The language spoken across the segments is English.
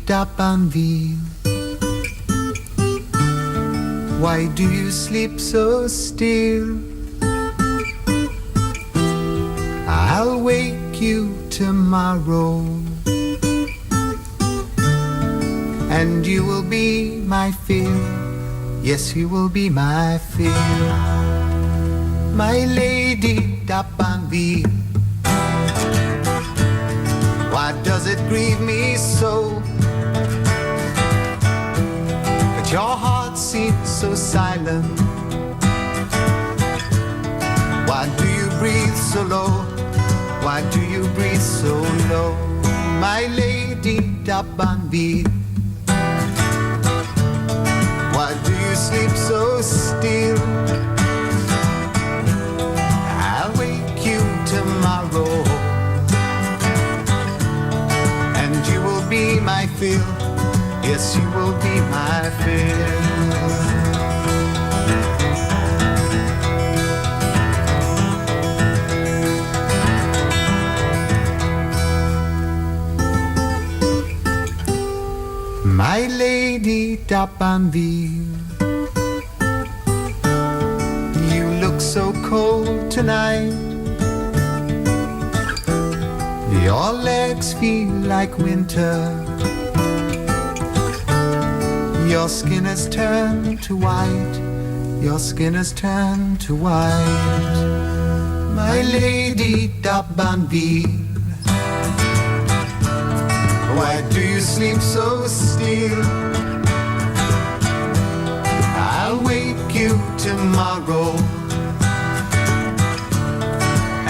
d'Abanville. Why do you sleep so still? I'll wake you tomorrow, and you will be my fill. Yes, you will be my fill. My lady d'Abanville, why does it grieve me so that your heart seems so silent? Why do you breathe so low? Why do you breathe so low? My lady d'Abanville, why do you sleep so still? I'll wake you tomorrow, and you will be my fill. Yes, you will be my fill. My lady d'Abanville, you look so cold tonight. Your legs feel like winter. Your skin has turned to white. Your skin has turned to white. My lady d'Abanville, why do you sleep so still? I'll wake you tomorrow,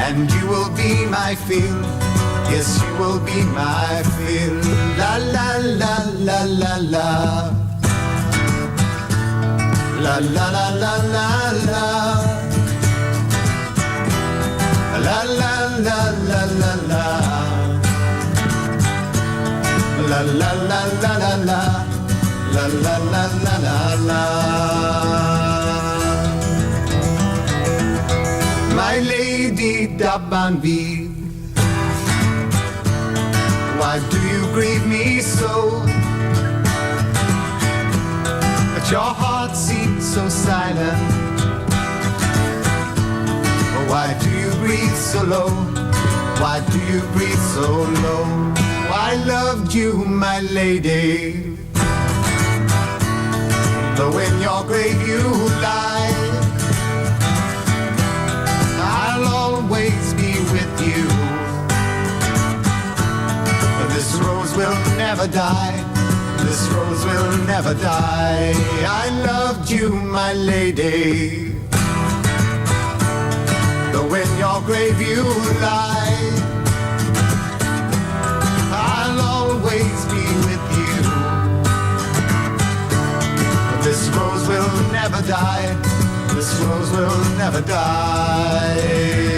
and you will be my fill. Yes, you will be my fill. La la la la la la. La la la la la la. La la la la la la. La la la la la la. La la la la la la. My lady d'Abanville, why do you grieve me so that your heart seems so silent? Why do you breathe so low? Why do you breathe so low? I loved you, my lady, though in your grave you lie, I'll always be with you. This rose will never die. This rose will never die. I loved you, my lady, though in your grave you lie, I'll always be with you. This rose will never die. This rose will never die.